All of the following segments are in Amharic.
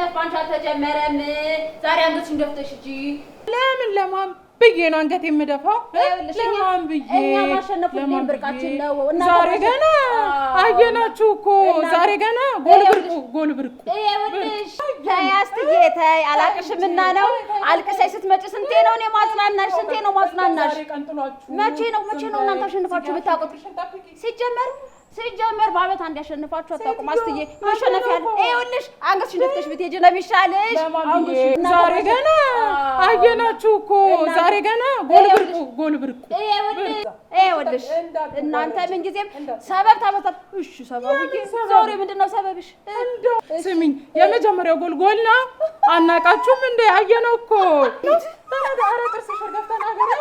ማሸነፍ ባንቺ አልተጀመረም። ዛሬ አንገትሽን ደፍተሽ እንጂ ለማን ብዬ ነው አንገት የምደፋው? ለማን ብዬ? እኛ ማሸነፍ ሁሌም ብርቃችን ነው። እና ዛሬ ገና አየናችሁ እኮ ዛሬ ገና ጎል ብርቁ። ይኸውልሽ ተይ አስትዬ ተይ፣ አላቅሽምና ነው አልቅሰሽ ስትመጪ ስንቴ ነው እኔ ማጽናናሽ? ስንቴ ነው ማጽናናሽ? መቼ ነው እናንተ አሸንፋችሁ ብታውቁት? ሲጀመር በዓመት አንድ ያሸንፋችሁ አታውቁም። አስትዬ ማሸነፍ ያለ ይኸውልሽ አንገትሽን ደፍተሽ ብትሄጂ ነው የሚሻልሽ። ዛሬ ገና አየናችሁ እኮ ዛሬ ገና ጎል ብርቁ። ይኸውልሽ እናንተ ምን ጊዜም ሰበብ ታበዛት። እሺ ሰበቡ ዛሬ ምንድነው ሰበብሽ? ስሚኝ የመጀመሪያው ጎል ነው። አናቃችሁም እንዴ? አየነው እኮ ኧረ ጥርስሽ ገፍተና ገረ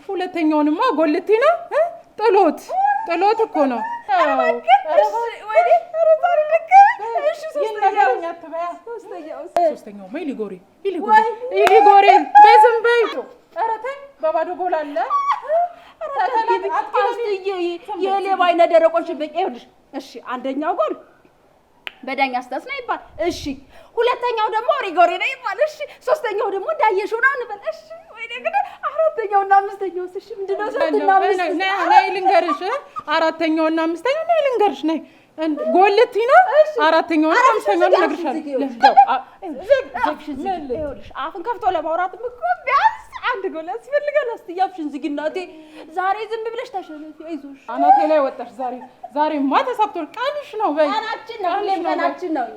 ሁለተኛውንማ ጎልቲ ነው ጥሎት እኮ ነው። ሶስተኛው ሊጎሪ በዝም በይ። ኧረ ተይ በባዶ ጎል አለ። የሌባ አይነ ደረቆችብኝ። ይኸውልሽ እሺ አንደኛው ጎል በዳኛ ስታስ ነው ይባል። እሺ ሁለተኛው ደግሞ ሪጎሪ ነው ይባል። እሺ ሶስተኛው ደግሞ ዳየሽው ነው እንበል። እሺ ወይኔ ግን አራተኛውና አምስተኛው እሺ ምንድነው? ሰጥና ነይ ልንገርሽ። አራተኛውና አምስተኛው ነይ ልንገርሽ። ነይ ጎልቲ ነው። አራተኛውና አምስተኛው ልነግርሻለሁ። አፍን ከፍቶ ለማውራት እኮ ቢያንስ አንድ ጎል ያስፈልጋል። አስትያፍሽን ዝግናቴ ዛሬ ዝም ብለሽ ተሸነፊ። አይዞሽ አናቴ ላይ ወጣሽ። ዛሬማ ተሳክቶል። ቀንሽ ነው በይ። ቀናችን ነው ሁሌም ቀናችን ነው።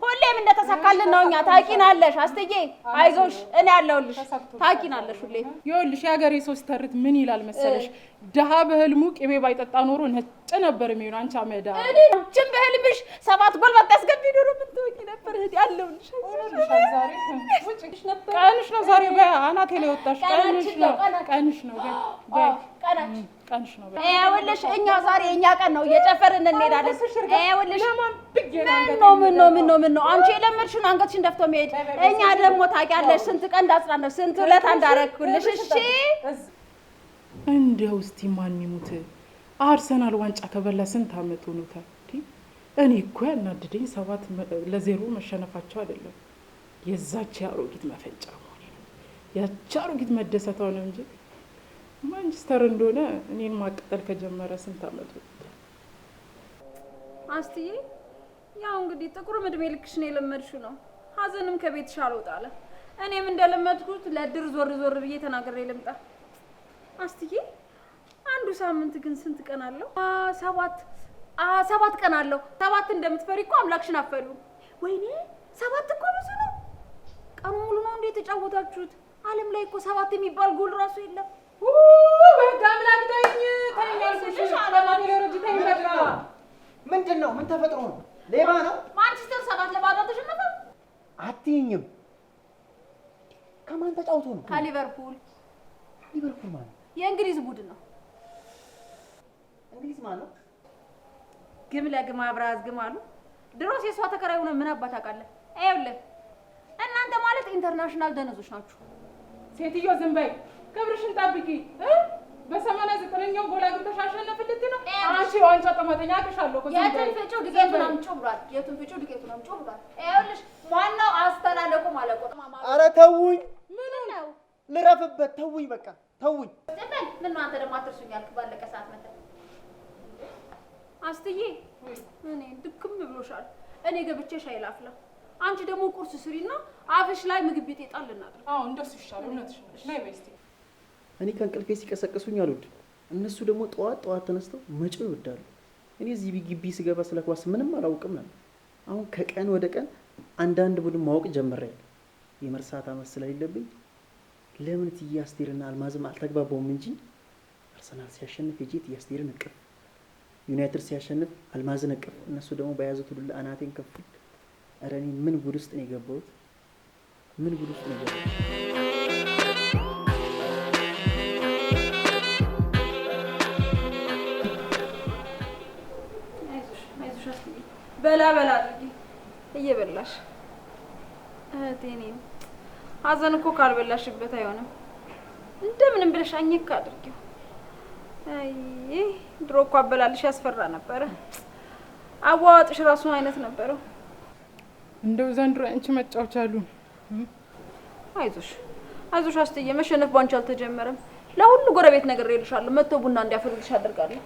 ሁሌም እንደተሳካልን ነው። እኛ ታቂናለሽ አስትዬ። አይዞሽ እኔ ያለሁልሽ። ታቂናለሽ ሁሌም። ይኸውልሽ የሀገሬ ሰው ሲተርት ምን ይላል መሰለሽ? ደሃ በህልሙ ቅቤ ባይጠጣ ኖሮ ነጭ ነበር የሚሆነው። አንቺ አመዳ እኔ በህልምሽ 7 ጎል ባታስገቢ ኖሮ ምን ትወቂ ነበር? እህቴ ያለሁልሽ። ቀንሽ ነው ዛሬ በይ። አናቴ ላይ ወጣሽ። ቀንሽ ነው በይ። ቀንሽ ነው በይ። ይኸውልሽ እኛ ዛሬ የእኛ ቀን ነው። እየጨፈርን እንሄዳለን። ይኸውልሽ ምን ነው አንቺ የለመድሽውን አንገትሽን ደፍቶ መሄድ። እኛ ደግሞ ታውቂያለሽ ስንት ቀን እንዳጽናነሽ ስንት ውለታ እንዳረግኩልሽ። እሺ እንደው እስቲ ማን ይሙት አርሰናል ዋንጫ ከበላ ስንት አመት ሆኖታል? እኔ እኮ ያናድደኝ 7-0 መሸነፋቸው አይደለም የዛች አሮጊት መፈንጫ መሆኔ ነው። ያቺ አሮጊት መደሰታው ነው እንጂ ማንቸስተር እንደሆነ እኔን ማቀጠል ከጀመረ ስንት አመት ሆኖታል። አስትዬ ያው እንግዲህ ጥቁር እድሜ ልክሽን የለመድሽው ነው። ሀዘንም ከቤትሽ አልወጣለ። እኔም እንደለመድኩት ለድር ዞር ብዬ ተናግሬ ልምጣ። አስትዬ አንዱ ሳምንት ግን ስንት ቀን አለው? 7 ቀን አለው። 7 እንደምትፈሪ እኮ አምላክሽን አፈሪው። ወይኔ 7 እኮ ብዙ ነው። ቀኑ ሙሉ ነው እንዴ የተጫወታችሁት? ዓለም ላይ እኮ 7 የሚባል ጎል ራሱ የለም። በቃ አምላክ ታይኛልሽ አለማት ለረጅ ታይመጣ። ምንድነው? ምን ተፈጥሮ ነው? ሌባ ነው? ማንቸስተር 7-0 ተሸነፈ። አትይኝም። ከማን ተጫውቶ ነው? ከሊቨርፑል ማለት የእንግሊዝ ቡድን ነው። እንግሊዝ ማለት ግም ለግም አብራዝ ግም አሉ። ድሮስ የሷ ተከራይ ሆነ ምን አባት አውቃለህ? አይውልህ እናንተ ማለት ኢንተርናሽናል ደነዞች ናችሁ። ሴትዮ ዝም በይ፣ ክብርሽን ጠብቂ። በ89ኛው ጎል አግብተሽ አሸነፍልት ነው። አንቺ ዋንጫ ጠማተኛ አቅሻለሁ እኮ። የቱን ፍጪው ዱቄቱን አምጪው ብሏል። አይውልሽ ዋናው አስተላለቁ ማለት ነው። ኧረ ተውኝ። ምን ነው ልረፍበት? ተውኝ፣ በቃ ተውኝ። ምን ነው አንተ ደግሞ አትርሱኝ ያልክ ባለቀ ሰዓት መጣ። አስትዬ እኔ ድክም ብሎሻል። እኔ ገብቼ ሻይ ላፍላ፣ አንቺ ደግሞ ቁርስ ስሪና አፍሽ ላይ ምግብ ቤት ጣል እናድር። እንደሱ ይሻላል። እውነትሽ ነሽ። ነይ በይ እስቲ። እኔ ከእንቅልፌ ሲቀሰቅሱኝ አልወድም። እነሱ ደግሞ ጠዋት ተነስተው መጮህ ይወዳሉ። እኔ እዚህ ግቢ ስገባ ስለ ኳስ ምንም አላውቅም ነበር። አሁን ከቀን ወደ ቀን አንዳንድ ቡድን ማወቅ ጀምሬያለሁ። የመርሳት አመት ስለሌለብኝ ለምን እትዬ አስቴርና አልማዝም አልተግባባውም እንጂ አርሰናል ሲያሸንፍ የጄት አስቴርን እቅፍ፣ ዩናይትድ ሲያሸንፍ አልማዝን እቅፍ። እነሱ ደግሞ በያዙት ሁሉ አናቴን ከፍ። ኧረ እኔ ምን ጉድ ውስጥ ነው የገባሁት? በላ አድርጊ እየበላሽ እህቴ። ሀዘን እኮ ካልበላሽበት አይሆንም። እንደምንም ብለሽ አኝክ አድርጊው። አይ ድሮ እኮ አበላልሽ ያስፈራ ነበረ። አዋዋጥሽ ራሱ አይነት ነበረው። እንደው ዘንድሮ አንቺ መጫወቻ አሉ። አይዞሽ አይዞሽ አስትዬ፣ መሸነፍ ባንቺ አልተጀመረም። ለሁሉ ጎረቤት ነገር ይልሻለሁ፣ መጥቶ ቡና እንዲያፈልልሽ አደርጋለሁ።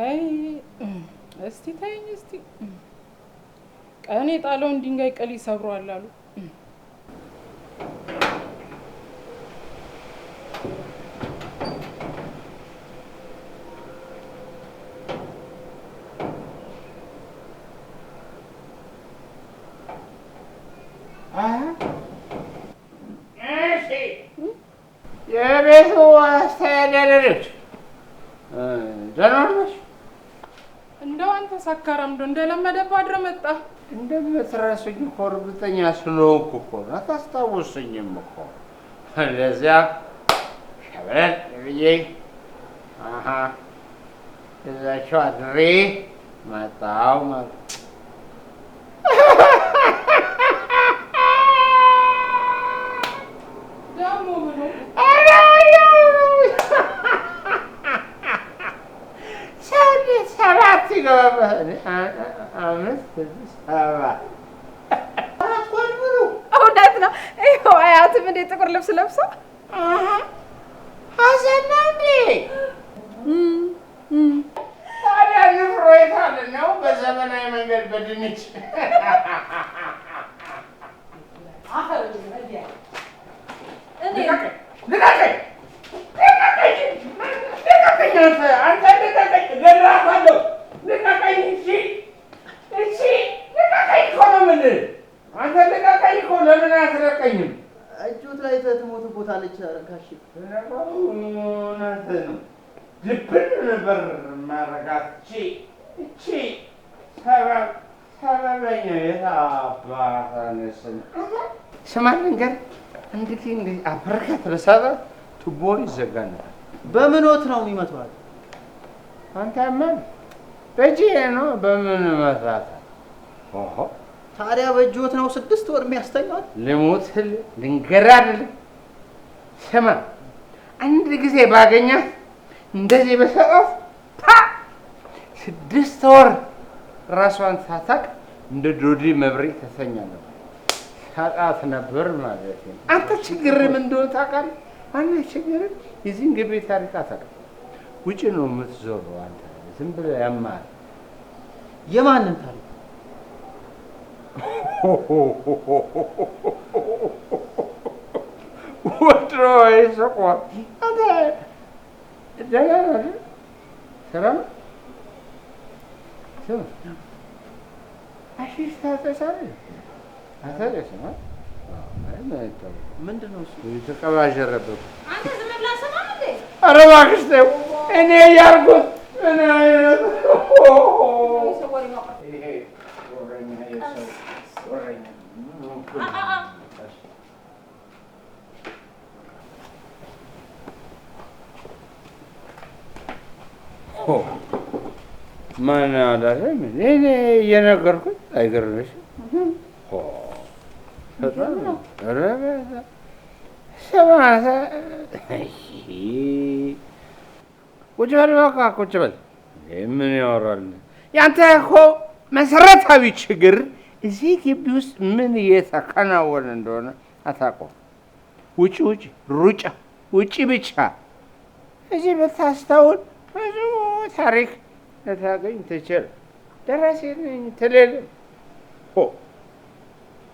አይ እስቲ ታይኝ እስቲ ቀን የጣለውን ድንጋይ ቀሊ ሰብሯል አሉ። የቤቱ አስተዳዳሪዎች ደህና ነሽ? እንደው አንተ ሰካራም እንደለመደብህ አድረህ መጣ። እንደምትረሱኝ እኮ እርግጠኛ ስለሆንኩ እኮ ነው። አታስታውሱኝም እኮ ለዚያ ሸብረን ብዬ እዛቸው አድሬ መጣሁ ማለት እውነት ነው። ይኸው አያትም እንደ ጥቁር ልብስ ለብሳ ሀሰና እንዴ ታዲያ ንፍሮ የታለ ነው? በዘመናዊ መንገድ በድንች ላይ ትሞትቦታለች። አረጋሽ ልብን ነበር ማረጋት እቺ ሰበበኛ የታባታነስን ስማ ልንገር፣ እንግዲህ አበረከት ለሰበ ቱቦ ይዘጋል። በምኖት ነው የሚመቷል? አንተማ በእጄ ነው በምን መታት? ኦሆ ታዲያ በእጅዎት ነው 6 ወር የሚያስተኛት? ልሞትል ልንገርህ አይደለም። ስማ አንድ ጊዜ ባገኛት እንደዚህ በሰጠት 6 ወር ራሷን ሳታቅ እንደ ዶዲ መብሬ ተሰኛ ነበር። ሳጣት ነበር ማለት ነው። አንተ ችግርህ ምን እንደሆነ ታውቃለህ? ዋና ችግርህ የዚህን ግቢ ታሪክ አታውቅም። ውጭ ነው የምትዞረው አንተ ዝም ብለህ ያማል። የማንን ታሪክ? ወድሮ ይስቋል። አንተ ደህና ነህ? ሰላም ስማ አሺሽ ታጠሳለህ? አታጠስም? ምንድን ነው እሱ? የተቀባዠረበት አንተ ዝም ብላ ስማ እንዴ? ኧረ እባክሽ ተይው። እኔ እያልኩት ምን አይነት ማን አላለም? እኔ እየነገርኩት አይገርምሽም? ቁጭ በል በቃ ቁጭ በል። ምን ያወራል? ያንተ እኮ መሰረታዊ ችግር እዚህ ግቢ ውስጥ ምን እየተከናወነ እንደሆነ አታውቀውም። ውጭ ውጭ ሩጫ ውጭ ብቻ። እዚህ ብታስተውል ብዙ ታሪክ ልታገኝ ትችል። ደራሲ ነኝ ትልል።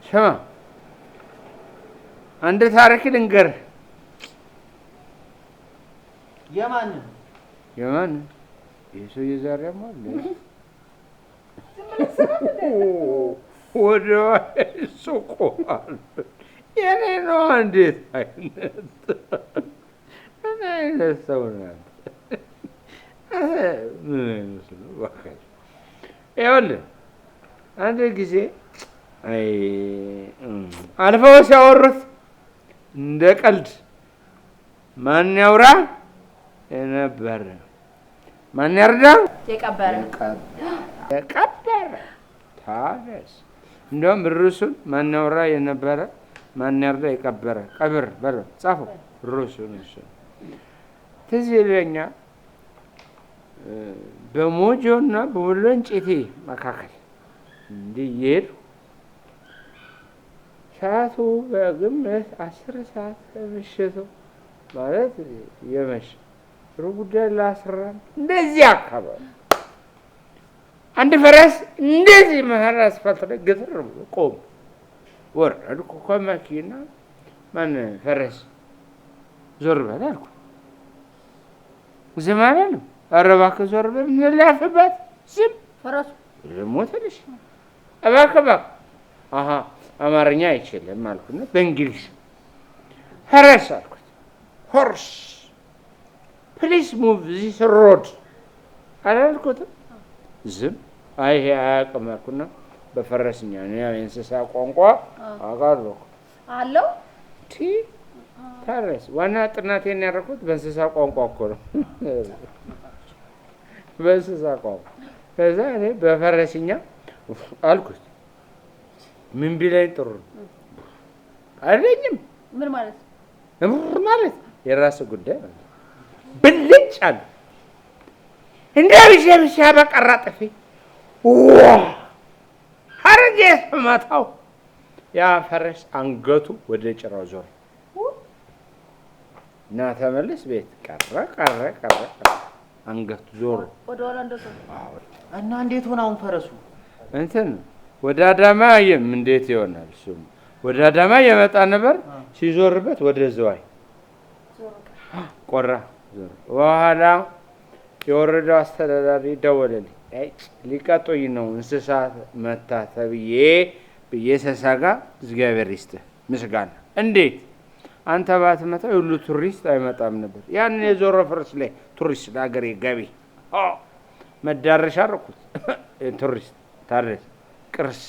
ስማ አንድ ታሪክ ልንገርህ። የማንን? የማንን? የሰውዬ ዛሬ አለ ወደ ሱቋል። የኔ ነው። እንዴት አይነት ሰው ናት? ምን አይነት ነው እባክህ? ይኸውልህ አንድ ጊዜ አልፈው ሲያወሩት እንደ ቀልድ ማን ያውራ የነበረ ማን ያርዳ የቀበረ ታዲያስ እንደውም ርዕሱን ማን ያውራ የነበረ ማን ያርዳ የቀበረ ቀብር በለው ጻፈው። ርዕሱን እሱ ትዝ ይለኛል። በሞጆና በወለንጭቴ መካከል እንዲህ እየሄድኩ ሰዓቱ በግምት 10 ሰዓት ከምሽቱ ማለት የመሸ ሩብ ጉዳይ ለ11 እንደዚህ አካባቢ አንድ ፈረስ እንደዚህ መሀል አስፋልት ላይ ግትር ብሎ ቆም። ወረድኩ ከመኪና። ማን ፈረስ ዞር በል አልኩ። ዝም አላለም። ኧረ እባክህ ዞር በል እንላፍበት። ዝም ፈረሱ ሞተልሽ። እባክህ አሀ አማርኛ አይችልም አልኩና በእንግሊዝ ፈረስ አልኩት። ሆርስ ፕሊዝ ሙቭ ዚስ ሮድ አላልኩትም። ዝም አይ ይሄ አያውቅም አልኩና በፈረስኛ ነው የእንስሳ ቋንቋ አውቃለሁ አለው። ፈረስ ዋና ጥናቴን ያደረኩት በእንስሳ ቋንቋ እኮ ነው። በእንስሳ ቋንቋ ከዛ እኔ በፈረስኛ አልኩት። ምን ቢለኝ ጥሩ ነው አይለኝም። ምን ማለት ማለት የራስ ጉዳይ ነው። ብልጭ አለ እንደ ብቻ በቀራ ጥፊ አረጌ መታው። ያ ፈረስ አንገቱ ወደ ጭራው ዞር እና ተመልስ ቤት ቀረ አንገቱ ዞር ወደ ኋላ እንደሰው እና እንዴት ሆነ አሁን ፈረሱ? እንትን ወደ አዳማ እንዴት ይሆናል? እሱም ወደ አዳማ የመጣ ነበር። ሲዞርበት ወደ ዝዋይ ቆራ ዞር። በኋላ የወረዳው አስተዳዳሪ ደወለልኝ። ሊቀጡኝ ነው እንስሳት መታ ተብዬ ብዬ ሰሳጋ እግዚአብሔር ይስጥህ ምስጋና። እንዴት አንተ ባትመጣው ሁሉ ቱሪስት አይመጣም ነበር። ያን የዞረ ፈረስ ላይ ቱሪስት ለሀገሬ ገቢ መዳረሻ አደረኩት። ቱሪስት ታሪክ ቅርስ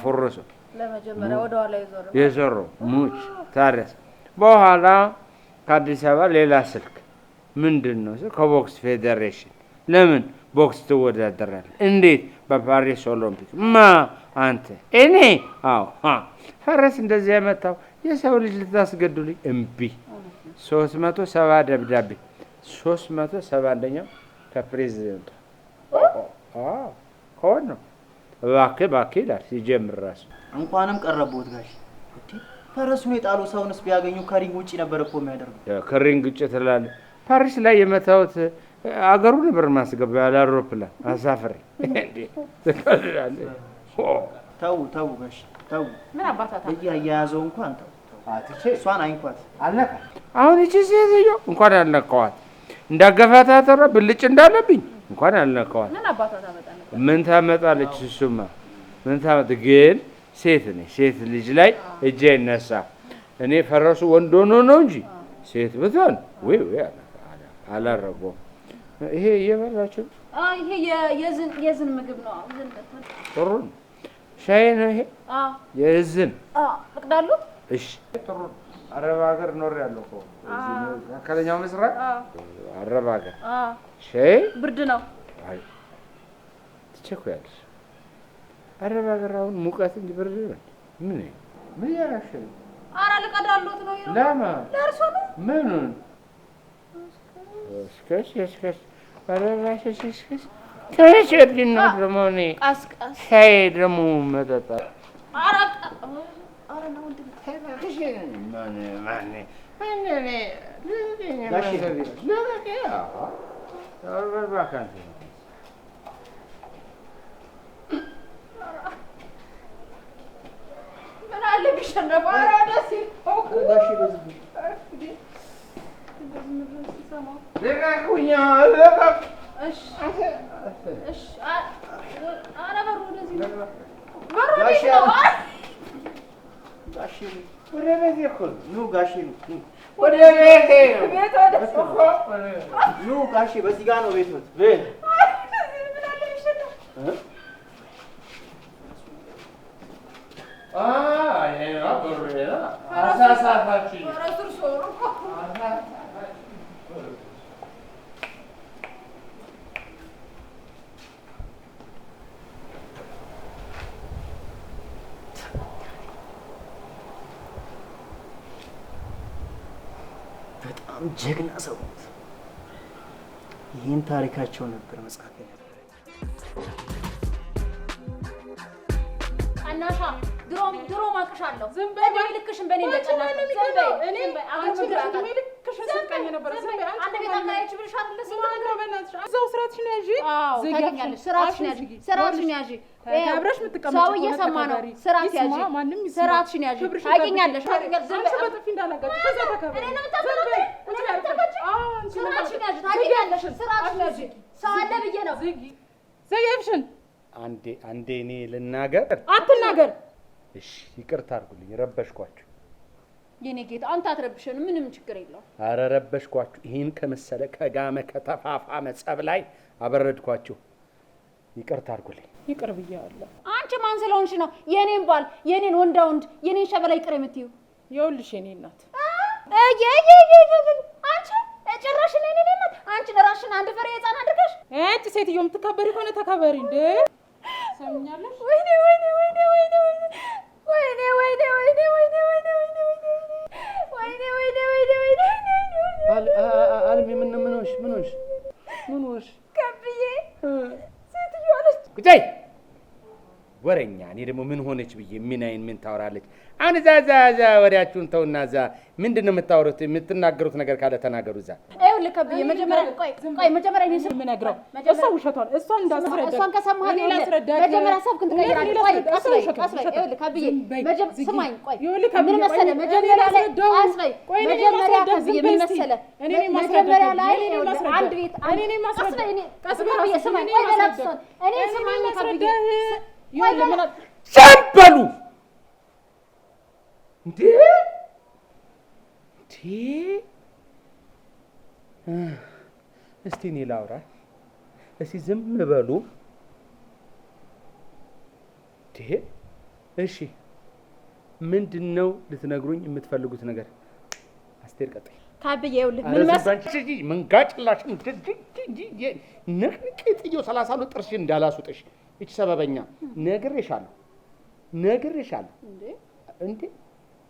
ፎረሶ ለመጀመሪያ ወደ ኋላ የዞረው ሙች ታሪክ። በኋላ ከአዲስ አበባ ሌላ ስልክ ምንድን ነው ከቦክስ ፌዴሬሽን ለምን ቦክስ ትወዳደራለህ? እንዴት? በፓሪስ ኦሎምፒክ። አንተ? እኔ? አዎ። ፈረስ እንደዚህ የመታው የሰው ልጅ ልታስገድሉኝ እምቢ። 370 ደብዳቤ 371ኛው ከፕሬዚደንቱ ከሆነ ነው። እባክህ ይላል ሲጀምር ራሱ። እንኳንም ቀረብዎት ጋሽ። ፈረሱን የጣሉ ሰውንስ ቢያገኙ ከሪንግ ውጭ ነበር እኮ የሚያደርጉት። ከሪንግ ውጭ ትላለህ። ፓሪስ ላይ የመታወት አገሩ ነበር ማስገባ ያለ አውሮፕላን አሳፍሬ ተው ጋሽ ተው። ምን አባታታ እያያዘው እንኳን ተው። እሷን አይንኳት። አሁን እቺ ሴትዮ እንኳን አልነካዋት እንዳገፋታተራ ብልጭ እንዳለብኝ እንኳን አልነካዋት። ምን አባታታ መጣ ነበር። ምን ታመጣለች? እሱማ ምን ታመጣ ግን ሴት ልጅ ላይ እጄ ይነሳ። እኔ ፈረሱ ወንድ ሆኖ ነው እንጂ ሴት ብትሆን ወይ አላረገውም። ይሄ እየበላችሁ ይሄ የዝን ምግብ ነው። ጥሩ ነው። ሻይ ነው ይሄ የዝን እቅዳሉ። እሺ ጥሩ ነው። አረብ ሀገር ኖሬያለሁ እኮ መካከለኛው ምስራቅ አረብ ሀገር ሻይ ብርድ ነው። አይ ትቸኩያለሽ። አረብ ሀገር አሁን ሙቀት እንጂ ብርድ ነው። ምን ያራሽ? ኧረ ልቀዳሎት ነው። ለማ ለእርሶ ነው። ምኑን እስከሽ ከሸድና ደግሞ እኔ ሻይ ደግሞ መጠጣት ምን አለ ቢሸነፍ ደስ ጋሼ በዚህ ጋር ነው ቤቶት። በጣም ጀግና ሰው። ይህን ታሪካቸው ነበር መጽሐፍ ቀናሻ ድሮም አቅሻለሁ። ዝም በይ ልክሽን በእኔ እንደቀናሽ ዝም በይ። እኔ አንቺ ልክሽን ስቀኝ ነበር። ዝም በይ አንተ ቤት አካባቢሽ ብልሽ አይደለ? ስለማንገው በእናትሽ እዛው ስራትሽን ያዢ። ታገኛለሽ። ስራትሽን ያዢ። አብረሽ የምትቀመጪው ሰው እየሰማ ነው። ስራት ያዢ። ስራትሽን ያዢ። ታገኛለሽ። ዝም በይ በጥፊ እንዳላጋጭ ከዛ ተከበረ። እኔ ነው ተከበረ። ስራትሽን ያዢ። ታገኛለሽ። ስራትሽን ያዢ። ሰው አለ ብዬ ነው። ዘግይፍሽን አንዴ እኔ ልናገር። አትናገር። እሺ ይቅርታ አድርጉልኝ፣ ረበሽኳችሁ። የኔ ጌታ አንተ አትረብሽን፣ ምንም ችግር የለውም። አረ ረበሽኳችሁ። ይህን ከመሰለ ከጋመ ከተፋፋመ ጸብ ላይ አበረድኳችሁ። ይቅርታ አድርጉልኝ። ይቅር ብያለሁ። አንቺ ማን ስለሆንሽ ነው የኔን ባል የኔን ወንዳ ወንድ የኔን ሸበላ ይቅር የምትይው? ይኸውልሽ የኔ እናት አንቺ ጭራሽ እኔ እናት አንቺ ለራስሽን አንድ ፍሬ ህፃን አድርገሽ እጭ ሴትዮ የምትከበሪ ከሆነ ተከበሪ እንዴ! ሰምኛለሽ? ወይኔ አልሚ ምን ሆንሽ? ከብዬ ሴትዮ አለች። ጉዳይ ወሬኛ። እኔ ደግሞ ምን ሆነች ብዬ ምን ታወራለች? አሁን እዛ ወሬያችሁን ተውና እዛ ምንድን ነው የምታወሩት? የምትናገሩት ነገር ካለ ተናገሩ። እዛ ይኸውልህ ከብዬ መጀመሪያ እኔ የምነግረው እሷ ውሸቷን እሷን እንዳስረዳ እሷን ከሰማኸኝ መጀመሪያ ሀሳብክን ትቀይራለህ። ቆይ ቀስ በይ ይኸውልህ ከብዬ ስማኝ። ቆይ ምን መሰለህ መጀመሪያ ላይ ቀስ በይ መጀመሪያ ከብዬ ምን መሰለህ መጀመሪያ ላይ አንድ ቤት ቀስ በይ ስማኝ። ቆይ በላክሶን እኔ ስማኝ ከብዬ ዘንበሉ እንዴ እስቲ እኔ ላውራ። እስቲ ዝም በሉ። እሺ ምንድን ነው ልትነግሩኝ የምትፈልጉት ነገር? አስቴር ቀጥይ። ካብዬ ይኸውልህ ምን መሰለህ መንጋጭላሽ ንቅንቄ ጥዬው 30 ነው ጥርሽን እንዳላስውጥሽ። እቺ ሰበበኛ ነግሬሻለሁ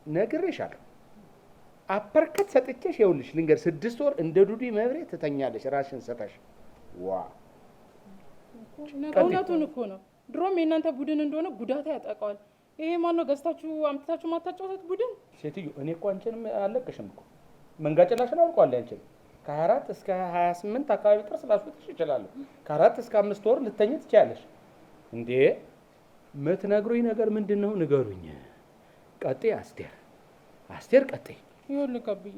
ነግሬሻለሁ። አፐርከት ሰጥቼሽ ይኸውልሽ ልንገር 6 ወር እንደ ዱዲ መብሬ ትተኛለሽ ራስሽን ሰተሽ። እውነቱን እኮ ነው። ድሮም የእናንተ ቡድን እንደሆነ ጉዳት ያጠቃዋል። ይሄ ማነው ገዝታችሁ አምጥታችሁ ማታጫወቱት ቡድን? ሴትዮ እኔ እኮ አንቺንም አለቅሽም እኮ መንጋጭላሽን አውቀዋለሁ። አንቺን ከ24 እስከ 28 አካባቢ ጥርስ ላስወጥሽ ይችላል። ከ4 እስከ 5 ወር ልተኝ ትችያለሽ። እንዴ የምትነግሩኝ ነገር ምንድን ነው? ንገሩኝ። ቀጥይ አስቴር ቀጥይ። ይኸውልህ ከብዬ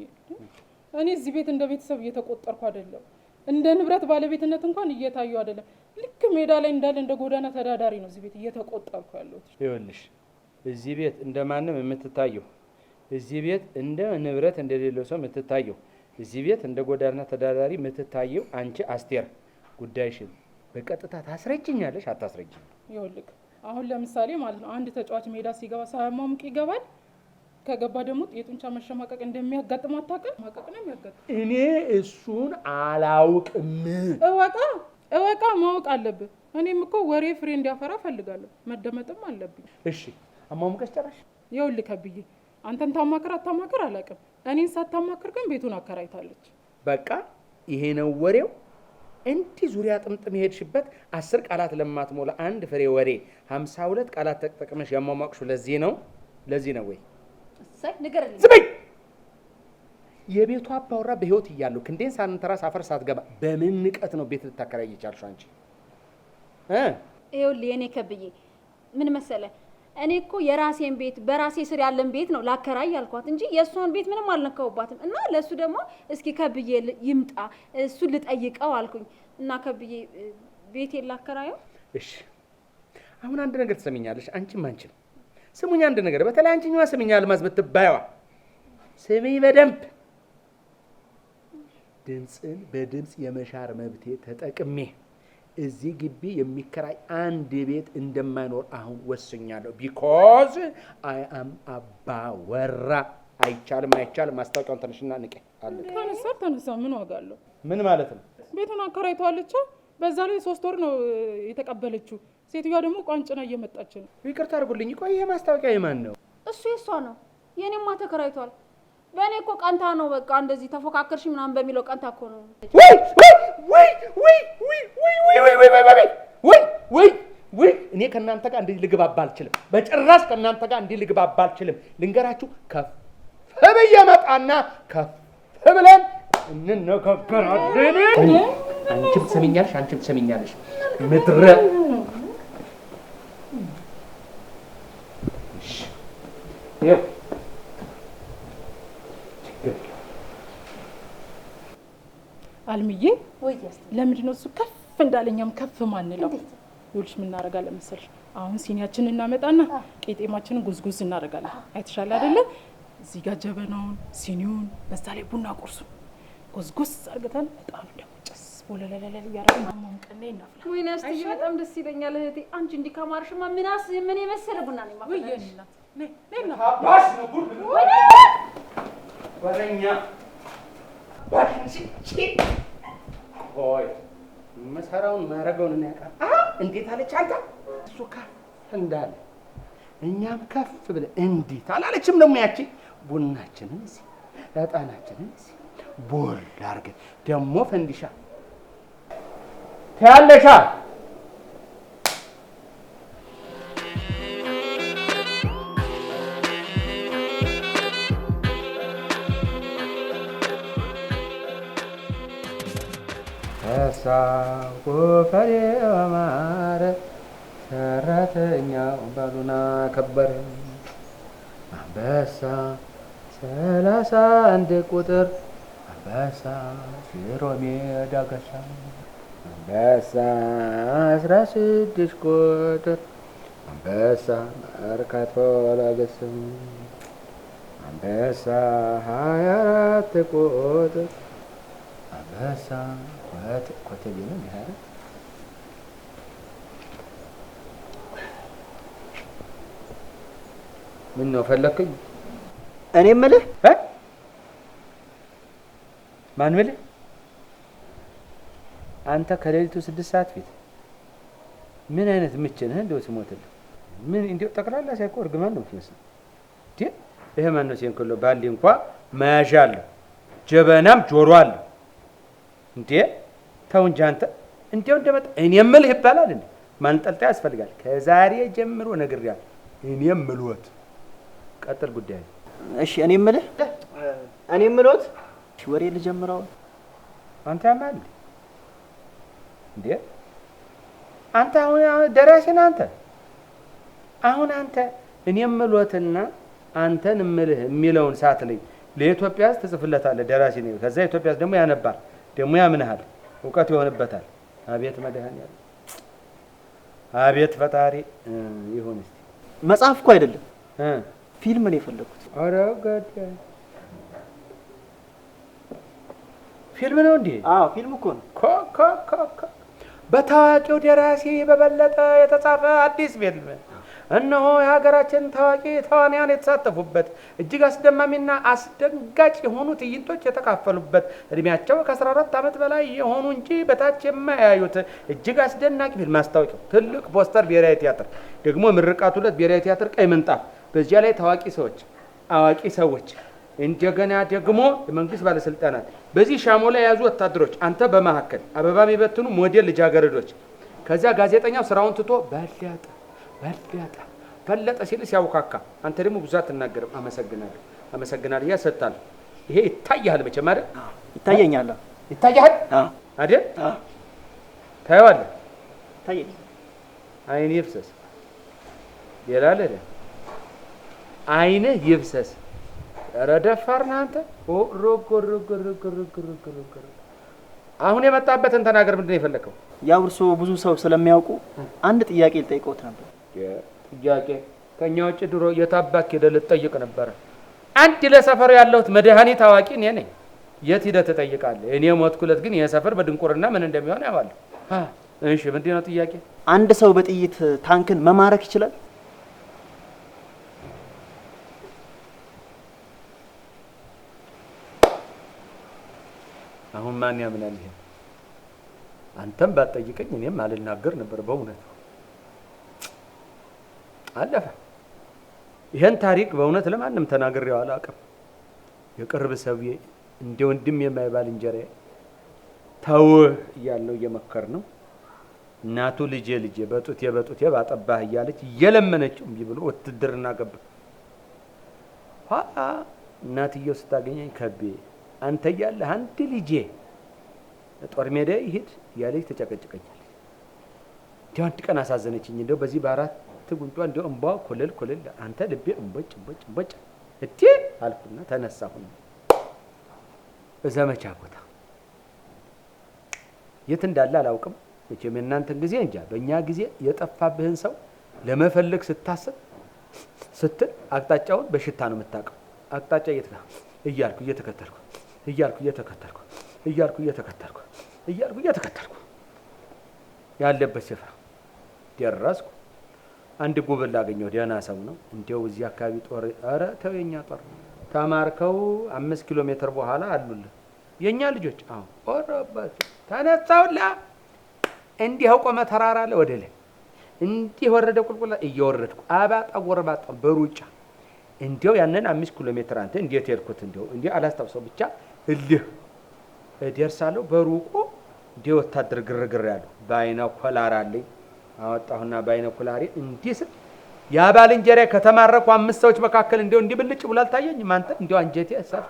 እኔ እዚህ ቤት እንደ ቤተሰብ እየተቆጠርኩ አይደለም፣ እንደ ንብረት ባለቤትነት እንኳን እየታየሁ አይደለም። ልክ ሜዳ ላይ እንዳለ እንደ ጎዳና ተዳዳሪ ነው እዚህ ቤት እየተቆጠርኩ ያለሁት። ይኸውልሽ እዚህ ቤት እንደማንም የምትታየው፣ እዚህ ቤት እንደ ንብረት እንደሌለው ሰው የምትታየው፣ እዚህ ቤት እንደ ጎዳና ተዳዳሪ የምትታየው አንቺ አስቴር ጉዳይሽን በቀጥታ ታስረጅኛለሽ አታስረጅኝ? ይኸውልህ አሁን ለምሳሌ ማለት ነው አንድ ተጫዋች ሜዳ ሲገባ ሳያሟሙቅ ይገባል። ከገባ ደግሞ የጡንቻ መሸማቀቅ እንደሚያጋጥም አታውቅም? ማቀቅ ነው የሚያጋጥም። እኔ እሱን አላውቅም። እወቃ ማወቅ አለብህ። እኔም እኮ ወሬ ፍሬ እንዲያፈራ ፈልጋለሁ፣ መደመጥም አለብኝ። እሺ አሟሙቀሽ ጨረሽ? ይኸውልህ ከብዬ አንተን ታማክር አታማክር አላውቅም። እኔን ሳታማክር ግን ቤቱን አከራይታለች። በቃ ይሄ ነው ወሬው። እንዲህ ዙሪያ ጥምጥም የሄድሽበት 10 ቃላት ለማትሞላ አንድ ፍሬ ወሬ 52 ቃላት ተጠቅመሽ ያሟሟቅሽው ለዚህ ነው ወይ? ዝም የቤቱ አባወራ በህይወት እያለሁ ክንዴን ሳንተራስ አፈር ሳትገባ በምን ንቀት ነው ቤት ልታከራይ የቻልሽው አንቺ? ይኸውልህ የኔ ከብዬ ምን መሰለህ እኔ እኮ የራሴን ቤት በራሴ ስር ያለን ቤት ነው ላከራይ ያልኳት እንጂ የእሷን ቤት ምንም አልነካውባትም። እና ለእሱ ደግሞ እስኪ ከብዬ ይምጣ እሱን ልጠይቀው አልኩኝ እና ከብዬ ቤቴን ላከራየው። እሺ አሁን አንድ ነገር ትሰሚኛለሽ? አንቺም ስሙኝ አንድ ነገር፣ በተለይ አንቺኛዋ ስሚኝ፣ አልማዝ ብትባይዋ ስሚኝ በደንብ። ድምፅን በድምፅ የመሻር መብቴ ተጠቅሜ እዚህ ግቢ የሚከራይ አንድ ቤት እንደማይኖር አሁን ወስኛለሁ። ቢኮዝ አይ አም አባወራ። አይቻልም። ማስታወቂያውን ተነሽና ንቄ አለ። ተነሳ ምን ዋጋ አለው? ምን ማለት ነው? ቤቱን አከራይተዋለች። በዛ ላይ 3 ወር ነው የተቀበለችው። ሴትዮዋ ደግሞ ቋንጭና እየመጣች ነው። ይቅርታ አድርጉልኝ። ቆይ ይሄ ማስታወቂያ የማን ነው? እሱ የሷ ነው። የኔማ ተከራይቷል። በእኔ እኮ ቀንታ ነው። በቃ እንደዚህ ተፎካከርሽ ምናምን በሚለው ቀንታ እኮ ነው። ወይ እኔ ከእናንተ ጋር እንዲህ ልግባባ አልችልም። በጭራሽ ከእናንተ ጋር እንዲህ ልግባባ አልችልም። ልንገራችሁ ከፍ ብዬ መጣና ከፍ ብለን እንነጋገራለን። አንቺም ትሰሚኛለሽ፣ አንቺም ትሰሚኛለሽ። ምድረ ይኸው አልምዬ ለምንድን ነው እሱ ከፍ እንዳለኛም ከፍ ማንለው? ይኸውልሽ ምን እናደርጋለን መሰልሽ? አሁን ሲኒያችንን እናመጣና ቄጤማችንን ጉዝጉዝ እናደርጋለን። አይተሻል አይደለ? እዚህ ጋር ጀበናውን፣ ሲኒውን፣ በዛ ላይ ቡና ቁርሱን ጉዝጉዝ አድርገን በጣም ደግሞ ጨስ ቦለለለለ እያደረግን ማሞቀና ይናፍላ። ወይኔ አስትዬ በጣም ደስ ይለኛል እህቴ። አንቺ እንዲህ ካማርሽማ ምን የመሰለ ቡና ነው የማፈላሽ። ነይና አባሽ ነው ጉድ ወረኛ ባሽንሲ ቆይ መሰራውን ማረገውን እና ያቃ እንዴት አለች አንተ? እሱ ከፍ እንዳለ እኛም ከፍ ብለን እንዴት አላለችም? ደግሞ ያቺ ቡናችንን እዚህ ዕጣናችንን እዚህ ቦል አድርገን ደግሞ ፈንዲሻ ታያለሻ። ጎፈሬ አማረ ሰራተኛው ባሉና ከበረ አንበሳ 31 ቁጥር አንበሳ ሽሮ ሜዳ ገሳ አንበሳ 16 ቁጥር አንበሳ መርካቶ ላገስም አንበሳ 24 ቁጥር አንበሳ ኮተቤ ነው እንዴ? ምን ነው ፈለከኝ? እኔ የምልህ ማን ምልህ? አንተ ከሌሊቱ 6 ሰዓት ፊት ምን አይነት ምች ነህ? እንደው ስሞትልህ ምን እንደው ጠቅላላ ሳይኮ እርግማን ነው የምትመስለው። ይሄ ማን ነው ሲንከሎ ባሊ እንኳን መያዣ አለው ጀበናም ጆሮ አለው እንዴ? ተው እንጂ አንተ እንዴው እንደመጣ እኔ የምልህ ይባላል እንዴ? ማንጠልጠያ ያስፈልጋል። ከዛሬ ጀምሮ ነግሬያለሁ። እኔ የምልዎት ቀጥል ጉዳይ። እሺ እኔ የምልዎት ወሬ ልጀምረው። አንተ ያማል እንዴ? አንተ አሁን ደራሲ ነህ አንተ። አሁን አንተ እኔ የምልዎትና አንተን የምልህ የሚለውን ሰዓት ላይ ለኢትዮጵያ ትጽፍለታለህ። ደራሲ ነው። ከዛ ኢትዮጵያ ደግሞ ያነባል ደግሞ ያምንሃል፣ እውቀት ይሆንበታል። አቤት መድኃኒዓለም፣ አቤት ፈጣሪ ይሁን። እስቲ መጽሐፍ እኮ አይደለም ፊልም ነው የፈለኩት። ኧረ ገዳይ ፊልም ነው እንዴ? አዎ ፊልም እኮ ነው። በታዋቂው ደራሲ በበለጠ የተጻፈ አዲስ ፊልም እነሆ የሀገራችን ታዋቂ ተዋንያን የተሳተፉበት እጅግ አስደማሚና አስደንጋጭ የሆኑ ትዕይንቶች የተካፈሉበት እድሜያቸው ከ14 ዓመት በላይ የሆኑ እንጂ በታች የማያዩት እጅግ አስደናቂ ፊልም። ማስታወቂያው ትልቅ ፖስተር፣ ብሔራዊ ቲያትር ደግሞ ምርቃቱ ዕለት ብሔራዊ ቲያትር ቀይ ምንጣፍ፣ በዚያ ላይ ታዋቂ ሰዎች፣ አዋቂ ሰዎች፣ እንደገና ደግሞ የመንግስት ባለስልጣናት፣ በዚህ ሻሞላ የያዙ ወታደሮች፣ አንተ በመካከል አበባ የሚበትኑ ሞዴል ልጃገረዶች። ከዚያ ጋዜጠኛው ስራውን ትቶ በለጠ ሲል ሲያውካካ፣ አንተ ደግሞ ብዙ አትናገርም። አመሰግናለሁ ያሰጣል። ይሄ ይታያል መቼም አይደል? ይታየኛል። ይታያል አይደል? ታየዋለህ። ታየኝ። አይኔ ይፍሰስ ይላል አይደል? አይኔ ይፍሰስ። ኧረ ደፋር ነህ አንተ። አሁን የመጣበትን ተናገር። ምንድን ነው የፈለከው? ያው እርስዎ ብዙ ሰው ስለሚያውቁ አንድ ጥያቄ ልጠይቅዎት ነበር። ጥያቄ? ከኛ ውጭ ድሮ የታባክ ሄደህ ልትጠይቅ ነበረ። አንድ ለሰፈሩ ያለሁት መድኃኒት አዋቂ እኔ ነኝ። የት ሂደህ ትጠይቃለህ? እኔ ሞትኩለት ግን ይሄ ሰፈር በድንቁርና ምን እንደሚሆን ያዋለሁ። እሺ ምንድን ነው ጥያቄ? አንድ ሰው በጥይት ታንክን መማረክ ይችላል? አሁን ማን ያምናል ይሄ? አንተም ባትጠይቀኝ እኔም አልናገር ነበር። በእውነት አለፈ። ይሄን ታሪክ በእውነት ለማንም ተናግሬው አላውቅም። የቅርብ ሰውዬ እንደ ወንድም የማይባል እንጀራዬ ተው እያልነው እየመከር ነው። እናቱ ልጄ በጡቴ ባጠባህ እያለች እየለመነችው እምቢ ብሎ ውትድርና ገባ። ኋላ እናትየው ስታገኘኝ ከቤ አንተ እያለህ አንድ ልጄ ጦር ሜዳ ይሄድ እያለች ተጨቀጭቀኛለች። እንዲያው አንድ ቀን አሳዘነችኝ። እንደው በዚህ በአራት ጉንጯ እንደው እንባ ኮለል አንተ ልቤ እንቦጭ እቴ አልኩና ተነሳሁኝ። በዘመቻ ቦታ የት እንዳለ አላውቅም። መቼም የእናንተን ጊዜ እንጃ። በእኛ ጊዜ የጠፋብህን ሰው ለመፈለግ ስትል አቅጣጫውን በሽታ ነው የምታውቀው። አቅጣጫ እያልኩ እየተከተልኩ ያለበት ስፍራ ደረስኩ። አንድ ጉብል ላገኘው ደህና ሰው ነው። እንዲያው እዚህ አካባቢ ጦር ኧረ ተው የኛ ጦር ተማርከው 5 ኪሎ ሜትር በኋላ አሉልህ የኛ ልጆች። አዎ ኦረበት ተነሳውላ እንዲህ ቆመ ተራራ አለ ወደ ላይ እንዲህ ወረደ ቁልቁላ እየወረድኩ አባጣ ወርባጣ በሩጫ እንዲያው ያንን 5 ኪሎ ሜትር አንተ እንዴት ሄድኩት እንዲያው አላስታውሰው ብቻ እልህ እደርሳለሁ። በሩቁ እንደ ወታደር ግርግር ያለው በአይነ ኮላር አለኝ። አወጣሁና በአይነ ኮላሪ እንዲህ ስል ያ ባልንጀራ ከተማረኩ 5 ሰዎች መካከል እንዲያው እንዲህ ብልጭ ብሎ አልታየኝም። አንተ እንዲያው አንጀቴ ሰፍ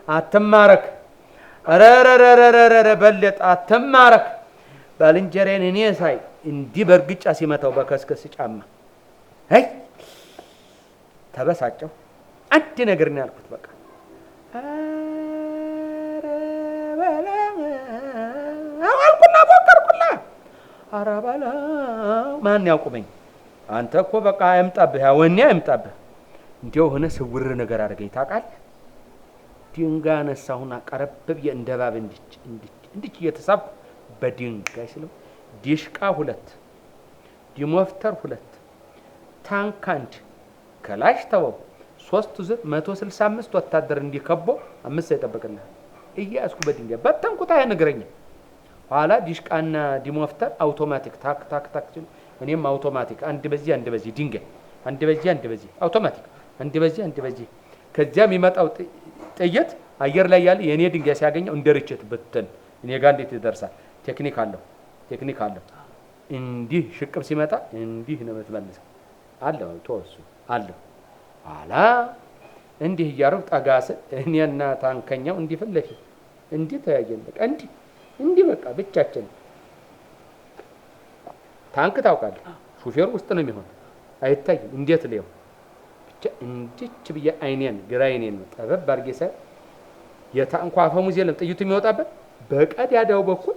አትማረክ ረረረረረ በለጥ አትማረክ። ባልንጀራዬን እኔ ሳይ እንዲህ በእርግጫ ሲመታው በከስከስ ጫማ አይ ተበሳጨሁ። አንድ ነገር ነው ያልኩት በቃ አልኩና ፎከርኩላ። ኧረ በለው ማን ያውቁመኝ? አንተ እኮ በቃ አይምጣብህ፣ ወኔ አይምጣብህ። እንዲያው ሆነ ስውር ነገር አደረገኝ ታውቃለህ። ድንጋይ አነሳሁና ቀረብ ብዬ እንደ እባብ እንዲች እየተሳብኩ በድንጋይ ስለው ዲሽቃ 2 ዲሞፍተር 2 ታንክ 1 ከላሽ ተወው 3 ዙር 165 ወታደር እንዲከቦ 5 ሳይጠብቅልህ እያያዝኩ በድንጋይ በተንኩት። አይነግረኝም። ኋላ ዲሽቃና ዲሞፍተር አውቶማቲክ ታክ ታክ ታክ ሲሉ እኔም አውቶማቲክ አንድ በዚህ ድንጋይ አንድ በዚህ አውቶማቲክ አንድ በዚህ ከዚያ የሚመጣው ጥይት አየር ላይ ያለ የኔ ድንጋይ ሲያገኘው እንደ ርችት ብትን እኔ ጋር እንዴት ይደርሳል? ቴክኒክ አለው። እንዲህ ሽቅብ ሲመጣ እንዲህ ነው የምትመልሰው አለው ተወሱ አለው። ኋላ እንዲህ እያረው ጠጋስ እኔና ታንከኛው እንዲህ ፊት ለፊት እንዲህ ተያየን። በቃ እንዲህ በቃ ብቻችን። ታንክ ታውቃለህ፣ ሹፌሩ ውስጥ ነው የሚሆን አይታይም። እንዴት ሊየው ብቻ እንዲች ብዬ ግራ አይኔን ጠበብ አድርጌ ሳይ የታንኳ አፈሙዝ የለም ጥይቱ የሚወጣበት በቀዳዳው በኩል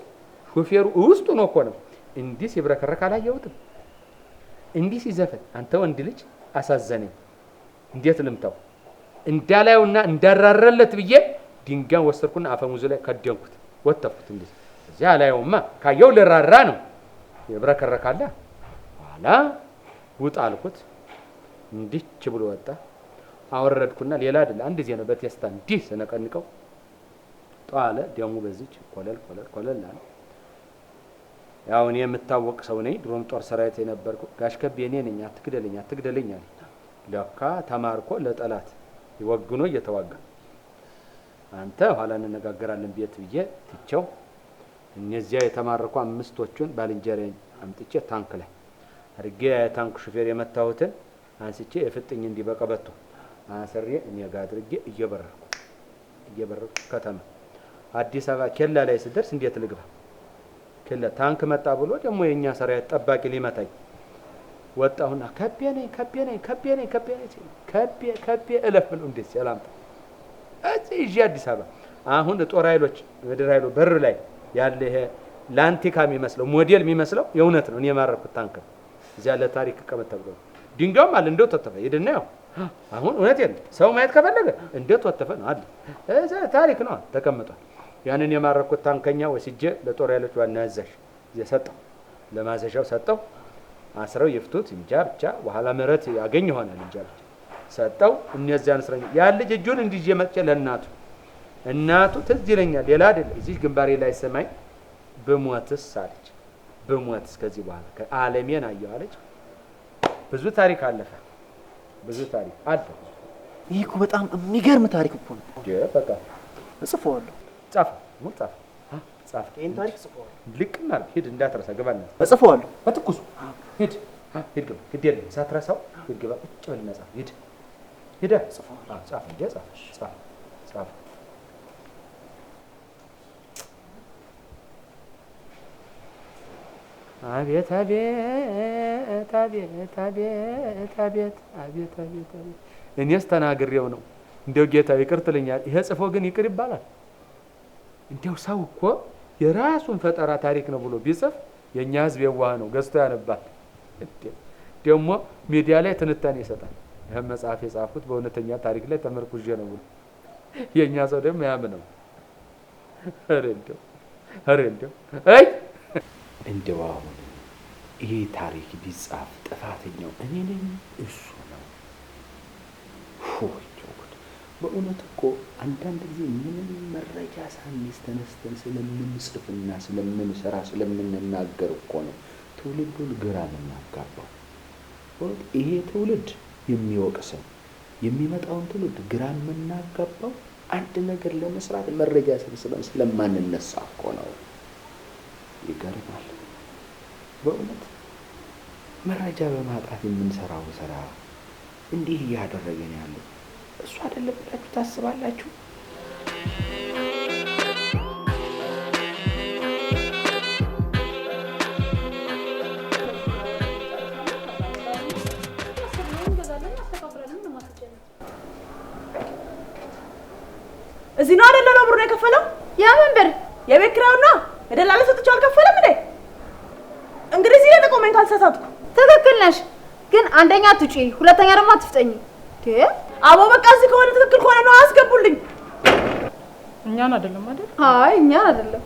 ሹፌሩ ውስጡ ነው እኮ ነው። እንዲህ ሲብረከረክ አላየሁትም። እንዲህ ሲዘፈን አንተ ወንድ ልጅ አሳዘነኝ። እንዴት ልምታው እንዳላየውና እንዳራረለት ብዬ ድንጋይ ወሰድኩና አፈሙዙ ላይ ከደንኩት ወተፍኩት። እንዴ እዚያ አላየውማ ካየው ልራራ ነው ይብረከረካላ። ኋላ ውጣ አልኩት። እንዲች ብሎ ወጣ። አወረድኩና ሌላ አይደል አንድ ዜ ነው በቴስታ እንዲህ ስነቀንቀው ጧለ። ደሙ በዚች ኮለል አለ። ያው እኔ የምታወቅ ሰው ነኝ። ድሮም ጦር ሰራዊት የነበርኩ ጋሽ ከቤ እኔ ነኝ። አትግደለኝ አለ። ለካ ተማርኮ ለጠላት ይወግኖ እየተዋጋ አንተ ኋላ እንነጋገራለን ቤት ብዬ ትቼው እነዚያ የተማረኩ 5ቶቹን ባልንጀሬን አምጥቼ ታንክ ላይ አድርጌ የታንክ ሹፌር የመታሁትን አንስቼ የፍጥኝ እንዲህ በቀበቶ አሰሬ እኔ ጋር አድርጌ እየበረርኩ ከተማ አዲስ አበባ ኬላ ላይ ስደርስ እንዴት ልግባ? ኬላ ታንክ መጣ ብሎ ደግሞ የኛ ሰራዊት ጠባቂ ሊመታኝ ወጣሁና ከቤ ነኝ እለፍ ብሎ እንዴት ሰላምታ እዚህ አዲስ አበባ አሁን ጦር ኃይሎች ምድር ኃይሉ በር ላይ ያለ ይሄ ላንቲካ የሚመስለው ሞዴል የሚመስለው የእውነት ነው። እኔ የማረኩት ታንክ እዚያ ለታሪክ ቀመጥ ተብሎ ድንጋዩም አለ እንደው ተተፈ ሄድና ያው አሁን እውነት የለም ሰው ማየት ከፈለገ እንደው ተተፈ ነው አለ እዛ ታሪክ ነው ተቀምጧል። ያንን የማረኩት ታንከኛ ወስጄ ለጦር ኃይሎች ዋና አዛዥ የሰጠው ለማዘዣው ሰጠው። አስረው ይፍቱት እንጃ ብቻ በኋላ ምህረት ያገኝ ይሆናል እንጃ ብቻ ሰጠው። እነዚያን እስረኛ ያ ልጅ እጁን እንዲህ መጥቼ ለእናቱ ትዝ ይለኛል። ሌላ አይደለም እዚህ ግንባሬ ላይ ሰማይ በሞትስ አለች። በሞትስ ከዚህ በኋላ ከዓለሜን አየሁ አለች። ብዙ ታሪክ አለፈ። ይህ እኮ በጣም የሚገርም ታሪክ እኮ ነው። በቃ እጽፈዋለሁ። ጻፈ ጻፍ። ይሄን ታሪክ ጽፈዋል። ልቅና ሂድ እንዳትረሳ ገባና እጽፈዋለሁ። በትኩሱ ሂድ ሂድ ግባ ግድ የለም ሳትረሳው ሂድ ግባ ቁጭ በልና ጻፍ። ሂድ ሂድ ጻፍ እንጂ ጻፍ አቤት አቤት አቤት አቤት አቤት አቤት አቤት እኔስ ተናግሬው ነው። እንደው ጌታ ይቅር ትለኛል። ይሄ ጽፎ ግን ይቅር ይባላል? እንደው ሰው እኮ የራሱን ፈጠራ ታሪክ ነው ብሎ ቢጽፍ የኛ ህዝብ የዋህ ነው፣ ገዝቶ ያነባል። ደግሞ ሚዲያ ላይ ትንታኔ ይሰጣል። ይሄን መጽሐፍ የጻፍኩት በእውነተኛ ታሪክ ላይ ተመርኩዤ ነው ብሎ የኛ ሰው ደግሞ ያምነው። ኧረ እንደው አይ እንደው አሁን ይሄ ታሪክ ቢጻፍ ጥፋተኛው እኔ ነኝ እሱ ነው? በእውነት እኮ አንዳንድ ጊዜ ምንም መረጃ ሳንይዝ ተነስተን ስለምንጽፍና ስለምንሰራ ስለምንናገር እኮ ነው ትውልዱን ግራ የምናጋባው። ይሄ ትውልድ የሚወቅሰን የሚመጣውን ትውልድ ግራ የምናጋባው አንድ ነገር ለመስራት መረጃ ሰብስበን ስለማንነሳ እኮ ነው። ይገርማል በእውነት መረጃ በማጣት የምንሰራው ስራ እንዲህ እያደረገን ያለው እሱ አይደለም ብላችሁ ታስባላችሁ? እዚህ ነው አይደለ ነው ብሩን የከፈለው? የምን ብር? የቤት ኪራዩና የደላላ ሰጥቼው አልከፈለም እንዴ? እንግዲህ እዚህ ላይ ተቆመኝ ካልተሳሳትኩ። ትክክል ነሽ፣ ግን አንደኛ አትጪ፣ ሁለተኛ ደግሞ አትፍጠኝ። አቦ በቃ እዚህ ከሆነ ትክክል ከሆነ ነው አስገቡልኝ። እኛን አይደለም አይደል? አይ እኛን አይደለም።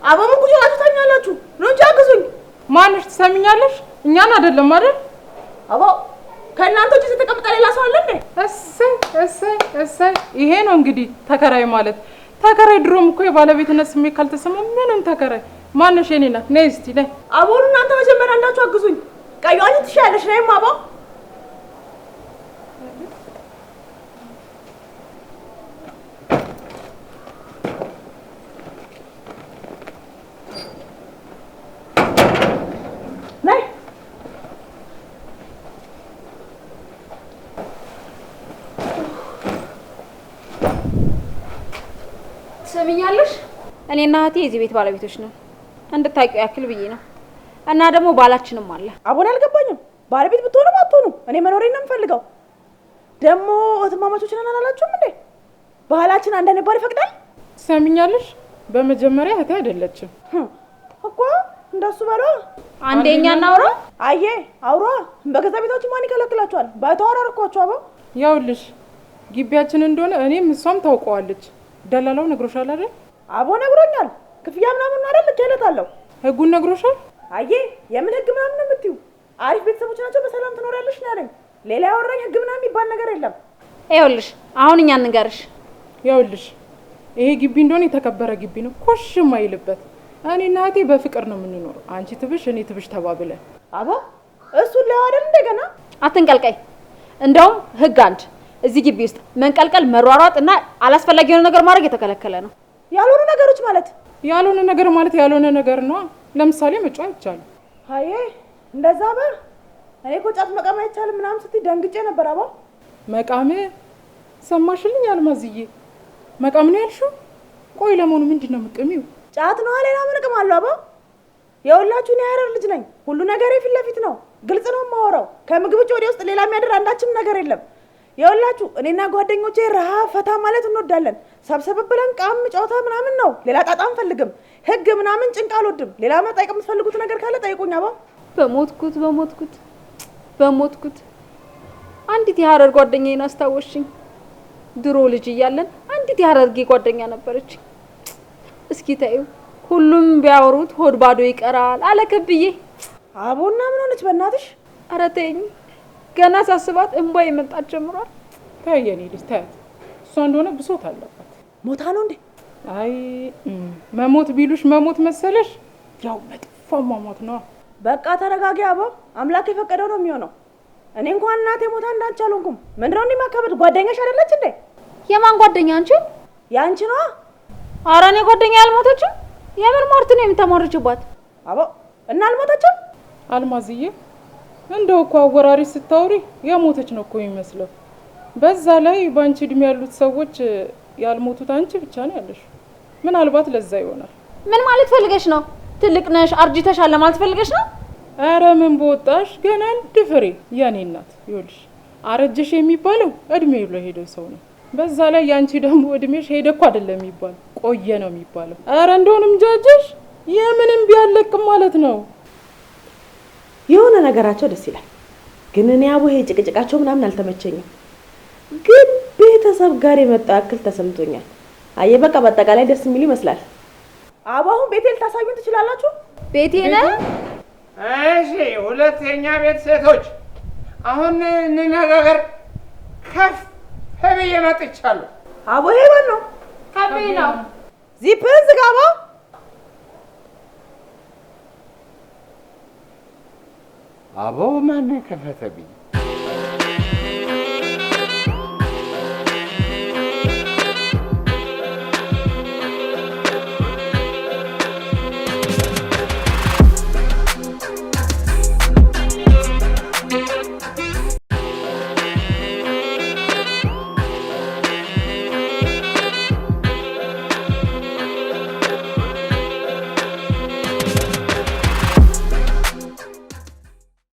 አቦ ምን ቁጭ ብላችሁ ታኛላችሁ? ነው እንጂ አግዙኝ። ማንሽ ትሰሚኛለሽ? እኛን አይደለም አይደል? አቦ ከእናንተ ውጭ ተቀምጣ ሌላ ሰው አለ እንዴ? እሰይ ይሄ ነው እንግዲህ ተከራይ ማለት። ተከራይ ድሮም እኮ የባለቤትነት ስሜት ካልተሰማ ምንም ተከራይ ማንሽ የኔ ናት። ነይ እስቲ ነይ። አቦኑ እናንተ መጀመሪያ እንዳችሁ አግዙኝ። ቀዩን ትሻለሽ ነይማ አቦ። ትሰሚኛለሽ? እኔና እህቴ የዚህ ቤት ባለቤቶች ነን፣ እንድታውቂው ያክል ብዬ ነው። እና ደግሞ ባላችንም አለ። አቦን አልገባኝም። ባለቤት ብትሆኑ አትሆኑ እኔ መኖሬን ነው የምፈልገው። ደግሞ እህትማማቾች ነን አላላችሁም እንዴ? ባህላችን አንድ አይነት ባል ይፈቅዳል? ትሰሚኛለሽ? በመጀመሪያ እህቴ አይደለችም እኮ እንደሱ በሏ። አንደኛ እናውራ። አየ አውራ። በገዛ ቤታችሁ ማን ይከለክላችኋል? ባይተዋራ አረኳችሁ። አቦ ያውልሽ ግቢያችን እንደሆነ እኔም እሷም ታውቀዋለች። ደላላው ነግሮሻል አይደል? አቦ ነግሮኛል። ክፍያ ምናምን ነው አይደል? እችለታለሁ። ህጉን ነግሮሻል? አየ የምን ህግ ምናምን ነው የምትይው? አሪፍ ቤተሰቦች ናቸው፣ በሰላም ትኖሪያለሽ ነው ያለኝ። ሌላ ያወራኝ ህግ ምናምን የሚባል ነገር የለም። ይኸውልሽ አሁን እኛ እንንገርሽ። ይኸውልሽ ይሄ ግቢ እንደሆነ የተከበረ ግቢ ነው፣ ኮሽ የማይልበት። እኔና እህቴ በፍቅር ነው የምንኖረው። አንቺ ትብሽ እኔ ትብሽ ተባብለን። አቦ እሱን ላይ አይደል እንደገና አትንቀልቀይ። እንደውም ህግ አንድ እዚህ ግቢ ውስጥ መንቀልቀል፣ መሯሯጥ እና አላስፈላጊ የሆነ ነገር ማድረግ የተከለከለ ነው። ያልሆኑ ነገሮች ማለት ያልሆነ ነገር ማለት ያልሆነ ነገር ነው። ለምሳሌ መጫወት ይቻላል። አይ እንደዛ በ እኔ እኮ ጫት መቃም አይቻልም ምናምን ስትይ ደንግጬ ነበር። አቦ መቃም ሰማሽልኝ? አልማዝዬ መቃም ነው ያልሽው? ቆይ ለመሆኑ ምንድን ነው የምትቅሚው? ጫት ነው። ሌላ ምን እቅማለሁ? አቦ የሁላችሁ እኔ የሀረር ልጅ ነኝ። ሁሉ ነገሬ ፊት ለፊት ነው፣ ግልጽ ነው የማወራው። ከምግብ ውጭ ወዲያ ውስጥ ሌላ የሚያደር አንዳችም ነገር የለም። የሁላችሁ እኔና ጓደኞቼ ረሃ ፈታ ማለት እንወዳለን። ሰብሰብ ብለን ቃም ጨዋታ ምናምን ነው። ሌላ ጣጣ አንፈልግም። ህግ ምናምን ጭንቅ አልወድም። ሌላ መጠየቅ የምትፈልጉት ነገር ካለ ጠይቁኝ። አቦ በሞትኩት አንዲት የሀረር ጓደኛዬን አስታወስሽኝ። ድሮ ልጅ እያለን አንዲት የሀረርጌ ጓደኛ ነበረች። እስኪ ታዩ ሁሉም ቢያወሩት ሆድ ባዶ ይቀራል አለ ከብዬ። አቦና ምን ሆነች በእናትሽ? ኧረ ተይኝ። ገና ሳስባት እንባዬ መምጣት ጀምሯል። ታየኔ ልጅ ታያት። እሷ እንደሆነ ብሶት አለባት። ሞታ ነው እንዴ? አይ መሞት ቢሉሽ መሞት መሰለሽ? ያው መጥፎ መሞት ነው። በቃ ተረጋጊ አቦ። አምላክ የፈቀደው ነው የሚሆነው። እኔ እንኳን እናቴ ሞታ እንዳንቺ አልሆንኩም። ምንድነው እንዲህ ማካበድ? ጓደኛሽ አይደለች እንዴ? የማን ጓደኛ? አንቺ? ያንቺ ነው። ኧረ እኔ ጓደኛዬ አልሞተችም። የምር ሟርት ነው የምታሟርችባት? አቦ እና አልሞተችም? አልማዝዬ እንደው እኮ አወራሪ ስታወሪ የሞተች ነው እኮ የሚመስለው። በዛ ላይ በአንቺ እድሜ ያሉት ሰዎች ያልሞቱት አንቺ ብቻ ነው ያለሽ። ምናልባት ለዛ ይሆናል። ምን ማለት ፈልገሽ ነው? ትልቅ ነሽ አርጅተሻል ለማለት ፈልገሽ ነው? ኧረ ምን በወጣሽ ገና አንድ ፍሬ የኔ እናት። ይኸውልሽ አረጀሽ የሚባለው እድሜው ላይ ሄደው ሰው ነው። በዛ ላይ ያንቺ ደግሞ እድሜሽ ሄደ እኮ አይደለም የሚባለው ቆየ ነው የሚባለው። ኧረ እንደሆንም ጃጀሽ የምንም ቢያለቅም ማለት ነው። የሆነ ነገራቸው ደስ ይላል፣ ግን እኔ አቦ ይሄ ጭቅጭቃቸው ምናምን አልተመቸኝም። ግን ቤተሰብ ጋር የመጣው ያክል ተሰምቶኛል። አየ በቃ በአጠቃላይ ደስ የሚል ይመስላል። አቦ አሁን ቤቴል ታሳዩን ትችላላችሁ? ቤቴ ነህ? እሺ ሁለተኛ ቤት ሴቶች አሁን እንነጋገር። ከፍ ብዬ መጥቻለሁ። አቦ ይሄ ማን ነው? ከቤ ነው። ዚፕህን ዝጋ አቦ። አቦ ማን ከፈተብኝ?